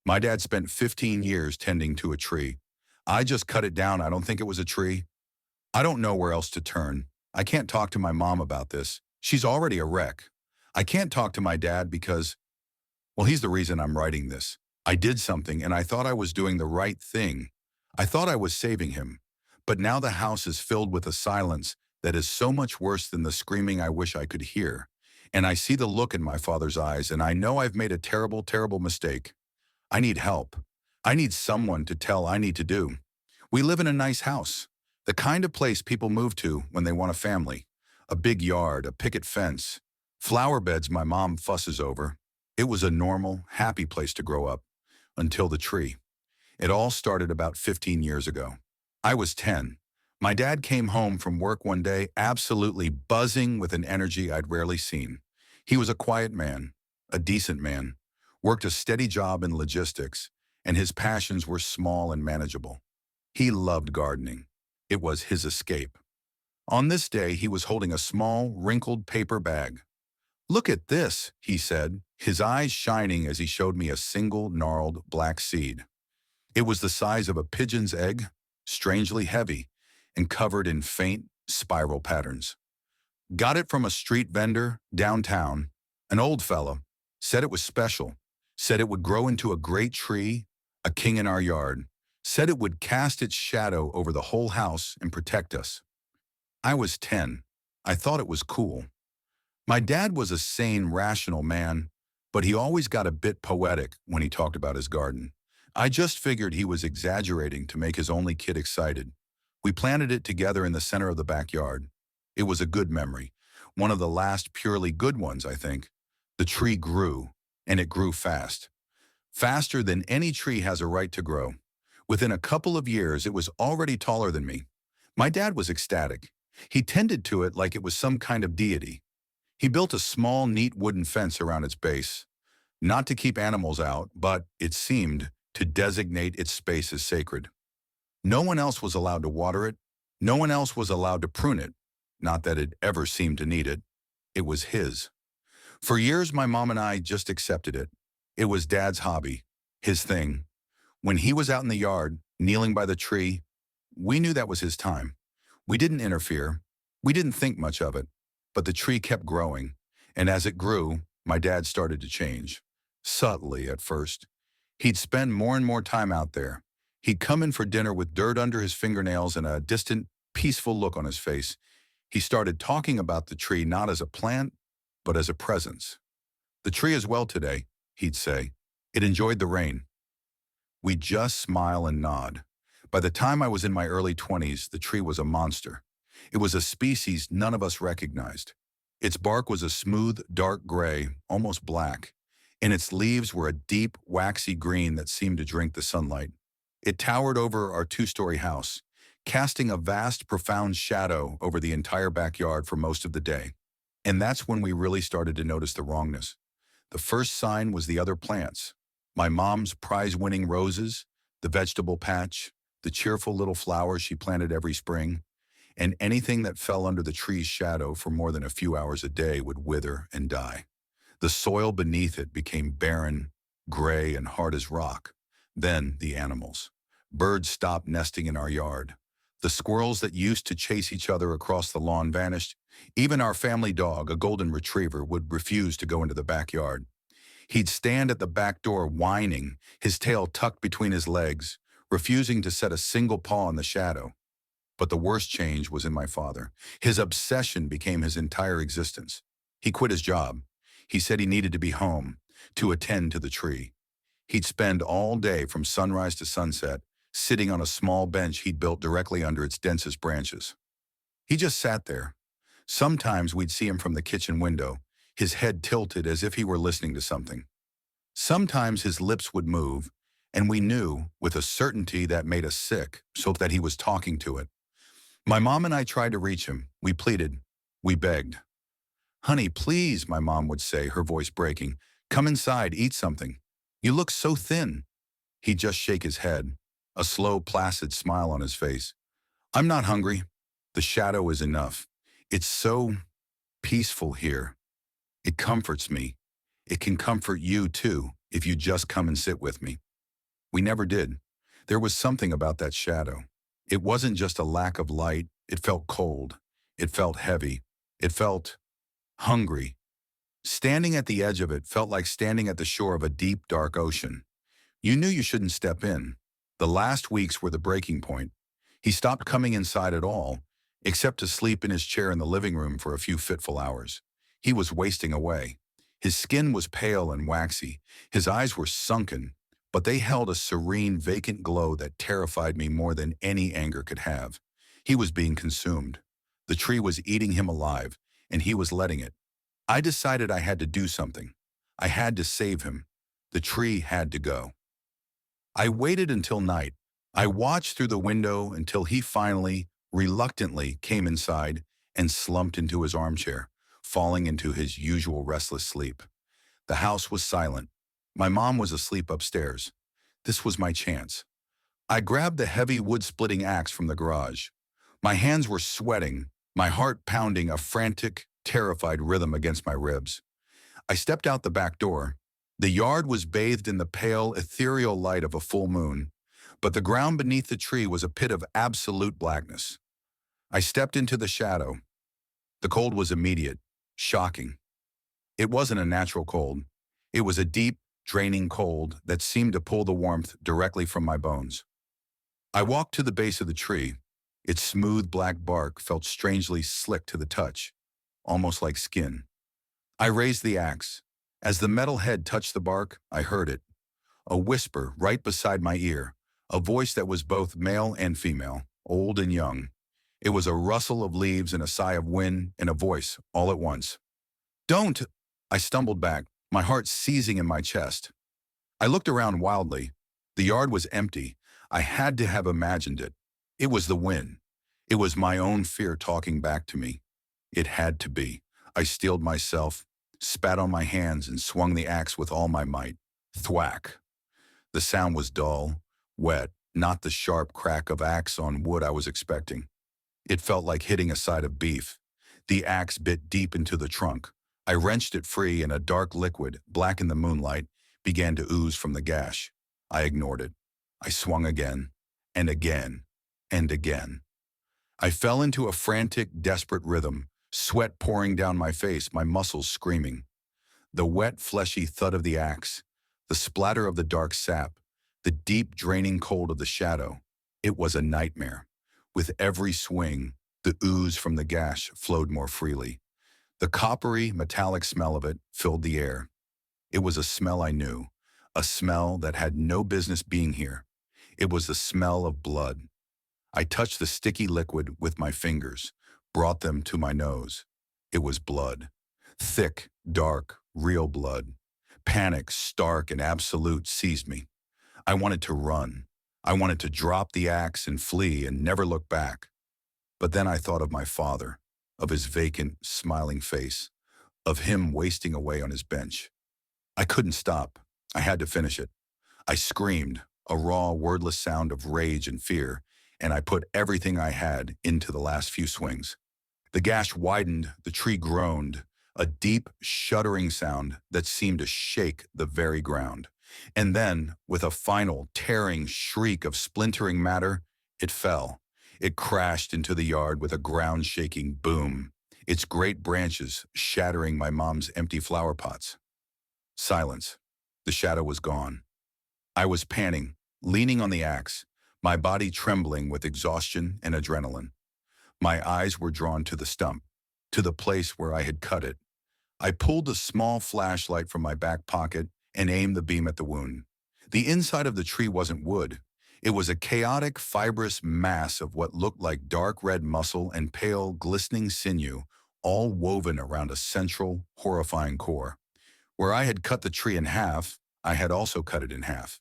My dad spent 15 years tending to a tree. I just cut it down. I don't think it was a tree. I don't know where else to turn. I can't talk to my mom about this. She's already a wreck. I can't talk to my dad because, well, he's the reason I'm writing this. I did something and I thought I was doing the right thing. I thought I was saving him. But now the house is filled with a silence that is so much worse than the screaming I wish I could hear. And I see the look in my father's eyes and I know I've made a terrible, terrible mistake. I need help. I need someone to tell I need to do. We live in a nice house, the kind of place people move to when they want a family. A big yard, a picket fence, flower beds my mom fusses over. It was a normal, happy place to grow up, until the tree. It all started about 15 years ago. I was 10. My dad came home from work one day absolutely buzzing with an energy I'd rarely seen. He was a quiet man, a decent man, worked a steady job in logistics, and his passions were small and manageable. He loved gardening. It was his escape. On this day, he was holding a small, wrinkled paper bag. "Look at this," he said, his eyes shining as he showed me a single gnarled black seed. It was the size of a pigeon's egg, strangely heavy, and covered in faint, spiral patterns. "Got it from a street vendor downtown. An old fellow. Said it was special. Said it would grow into a great tree, a king in our yard. Said it would cast its shadow over the whole house and protect us." I was 10. I thought it was cool. My dad was a sane, rational man, but he always got a bit poetic when he talked about his garden. I just figured he was exaggerating to make his only kid excited. We planted it together in the center of the backyard. It was a good memory, one of the last purely good ones, I think. The tree grew, and it grew fast. Faster than any tree has a right to grow. Within a couple of years, it was already taller than me. My dad was ecstatic. He tended to it like it was some kind of deity. He built a small, neat wooden fence around its base, not to keep animals out, but, it seemed, to designate its space as sacred. No one else was allowed to water it. No one else was allowed to prune it. Not that it ever seemed to need it. It was his. For years, my mom and I just accepted it. It was Dad's hobby, his thing. When he was out in the yard, kneeling by the tree, we knew that was his time. We didn't interfere. We didn't think much of it. But the tree kept growing, and as it grew, my dad started to change. Subtly at first. He'd spend more and more time out there. He'd come in for dinner with dirt under his fingernails and a distant, peaceful look on his face. He started talking about the tree not as a plant, but as a presence. "The tree is well today," he'd say. "It enjoyed the rain." We'd just smile and nod. By the time I was in my early 20s, the tree was a monster. It was a species none of us recognized. Its bark was a smooth, dark gray, almost black, and its leaves were a deep, waxy green that seemed to drink the sunlight. It towered over our two-story house, casting a vast, profound shadow over the entire backyard for most of the day. And that's when we really started to notice the wrongness. The first sign was the other plants. My mom's prize-winning roses, the vegetable patch, the cheerful little flowers she planted every spring, and anything that fell under the tree's shadow for more than a few hours a day would wither and die. The soil beneath it became barren, gray, and hard as rock. Then the animals. Birds stopped nesting in our yard. The squirrels that used to chase each other across the lawn vanished. Even our family dog, a golden retriever, would refuse to go into the backyard. He'd stand at the back door whining, his tail tucked between his legs, refusing to set a single paw in the shadow. But the worst change was in my father. His obsession became his entire existence. He quit his job. He said he needed to be home, to attend to the tree. He'd spend all day from sunrise to sunset, sitting on a small bench he'd built directly under its densest branches. He just sat there. Sometimes we'd see him from the kitchen window, his head tilted as if he were listening to something. Sometimes his lips would move, and we knew, with a certainty that made us sick, so that he was talking to it. My mom and I tried to reach him. We pleaded. We begged. "Honey, please," my mom would say, her voice breaking. "Come inside, eat something. You look so thin." He'd just shake his head, a slow, placid smile on his face. "I'm not hungry. The shadow is enough. It's so peaceful here. It comforts me. It can comfort you, too, if you just come and sit with me." We never did. There was something about that shadow. It wasn't just a lack of light. It felt cold. It felt heavy. It felt hungry. Standing at the edge of it felt like standing at the shore of a deep, dark ocean. You knew you shouldn't step in. The last weeks were the breaking point. He stopped coming inside at all, except to sleep in his chair in the living room for a few fitful hours. He was wasting away. His skin was pale and waxy. His eyes were sunken, but they held a serene, vacant glow that terrified me more than any anger could have. He was being consumed. The tree was eating him alive, and he was letting it. I decided I had to do something. I had to save him. The tree had to go. I waited until night. I watched through the window until he finally, reluctantly, came inside and slumped into his armchair, falling into his usual restless sleep. The house was silent. My mom was asleep upstairs. This was my chance. I grabbed the heavy wood-splitting axe from the garage. My hands were sweating, my heart pounding a frantic, terrified rhythm against my ribs. I stepped out the back door. The yard was bathed in the pale, ethereal light of a full moon, but the ground beneath the tree was a pit of absolute blackness. I stepped into the shadow. The cold was immediate, shocking. It wasn't a natural cold. It was a deep, draining cold that seemed to pull the warmth directly from my bones. I walked to the base of the tree. Its smooth black bark felt strangely slick to the touch, almost like skin. I raised the axe. As the metal head touched the bark, I heard it. A whisper right beside my ear, a voice that was both male and female, old and young. It was a rustle of leaves and a sigh of wind and a voice all at once. "Don't!" I stumbled back, my heart seizing in my chest. I looked around wildly. The yard was empty. I had to have imagined it. It was the wind. It was my own fear talking back to me. It had to be. I steeled myself, spat on my hands, and swung the axe with all my might. Thwack. The sound was dull, wet, not the sharp crack of axe on wood I was expecting. It felt like hitting a side of beef. The axe bit deep into the trunk. I wrenched it free, and a dark liquid, black in the moonlight, began to ooze from the gash. I ignored it. I swung again, and again, and again. I fell into a frantic, desperate rhythm, sweat pouring down my face, my muscles screaming. The wet, fleshy thud of the axe, the splatter of the dark sap, the deep, draining cold of the shadow. It was a nightmare. With every swing, the ooze from the gash flowed more freely. The coppery, metallic smell of it filled the air. It was a smell I knew, a smell that had no business being here. It was the smell of blood. I touched the sticky liquid with my fingers, brought them to my nose. It was blood. Thick, dark, real blood. Panic, stark and absolute, seized me. I wanted to run. I wanted to drop the axe and flee and never look back. But then I thought of my father, of his vacant, smiling face, of him wasting away on his bench. I couldn't stop. I had to finish it. I screamed, a raw, wordless sound of rage and fear, and I put everything I had into the last few swings. The gash widened, the tree groaned, a deep, shuddering sound that seemed to shake the very ground. And then, with a final, tearing shriek of splintering matter, it fell. It crashed into the yard with a ground-shaking boom, its great branches shattering my mom's empty flower pots. Silence. The shadow was gone. I was panting, leaning on the axe, my body trembling with exhaustion and adrenaline. My eyes were drawn to the stump, to the place where I had cut it. I pulled a small flashlight from my back pocket and aimed the beam at the wound. The inside of the tree wasn't wood. It was a chaotic, fibrous mass of what looked like dark red muscle and pale, glistening sinew, all woven around a central, horrifying core. Where I had cut the tree in half, I had also cut it in half.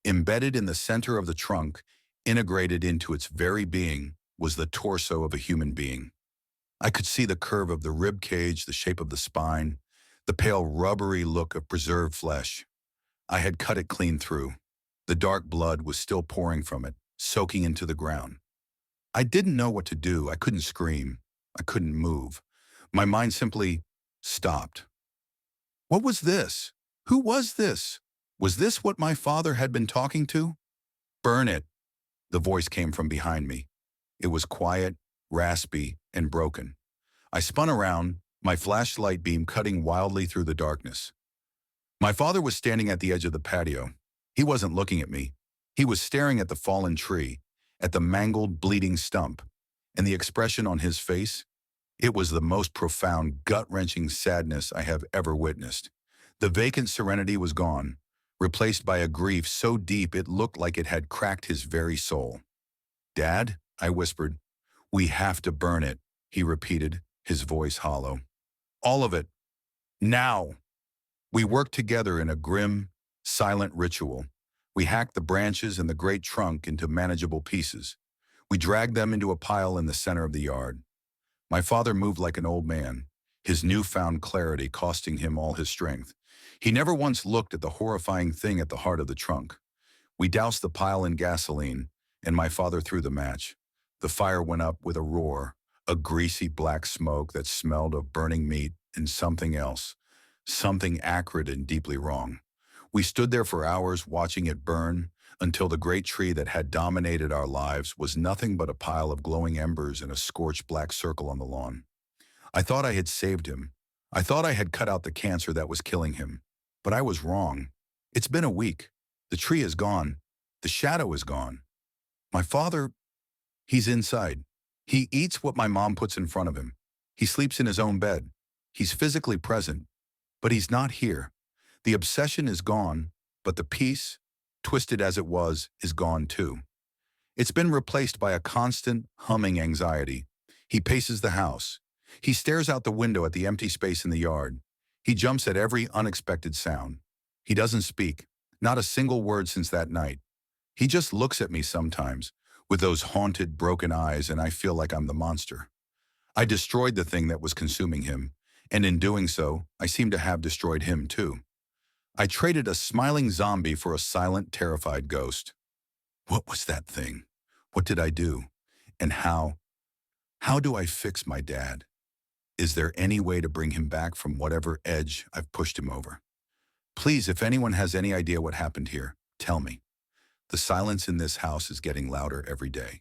Embedded in the center of the trunk, integrated into its very being, was the torso of a human being. I could see the curve of the rib cage, the shape of the spine, the pale rubbery look of preserved flesh. I had cut it clean through. The dark blood was still pouring from it, soaking into the ground. I didn't know what to do. I couldn't scream. I couldn't move. My mind simply stopped. What was this? Who was this? Was this what my father had been talking to? Burn it, the voice came from behind me. It was quiet, raspy, and broken. I spun around, my flashlight beam cutting wildly through the darkness. My father was standing at the edge of the patio. He wasn't looking at me. He was staring at the fallen tree, at the mangled, bleeding stump, and the expression on his face. It was the most profound, gut-wrenching sadness I have ever witnessed. The vacant serenity was gone, replaced by a grief so deep it looked like it had cracked his very soul. "Dad," I whispered. "We have to burn it," he repeated, his voice hollow. "All of it. Now." We worked together in a grim, silent ritual. We hacked the branches and the great trunk into manageable pieces. We dragged them into a pile in the center of the yard. My father moved like an old man, his newfound clarity costing him all his strength. He never once looked at the horrifying thing at the heart of the trunk. We doused the pile in gasoline, and my father threw the match. The fire went up with a roar, a greasy black smoke that smelled of burning meat and something else, something acrid and deeply wrong. We stood there for hours watching it burn until the great tree that had dominated our lives was nothing but a pile of glowing embers in a scorched black circle on the lawn. I thought I had saved him. I thought I had cut out the cancer that was killing him. But I was wrong. It's been a week. The tree is gone. The shadow is gone. My father, he's inside. He eats what my mom puts in front of him. He sleeps in his own bed. He's physically present, but he's not here. The obsession is gone, but the peace, twisted as it was, is gone too. It's been replaced by a constant, humming anxiety. He paces the house. He stares out the window at the empty space in the yard. He jumps at every unexpected sound. He doesn't speak, not a single word since that night. He just looks at me sometimes, with those haunted, broken eyes, and I feel like I'm the monster. I destroyed the thing that was consuming him, and in doing so, I seem to have destroyed him too. I traded a smiling zombie for a silent, terrified ghost. What was that thing? What did I do? And how? How do I fix my dad? Is there any way to bring him back from whatever edge I've pushed him over? Please, if anyone has any idea what happened here, tell me. The silence in this house is getting louder every day.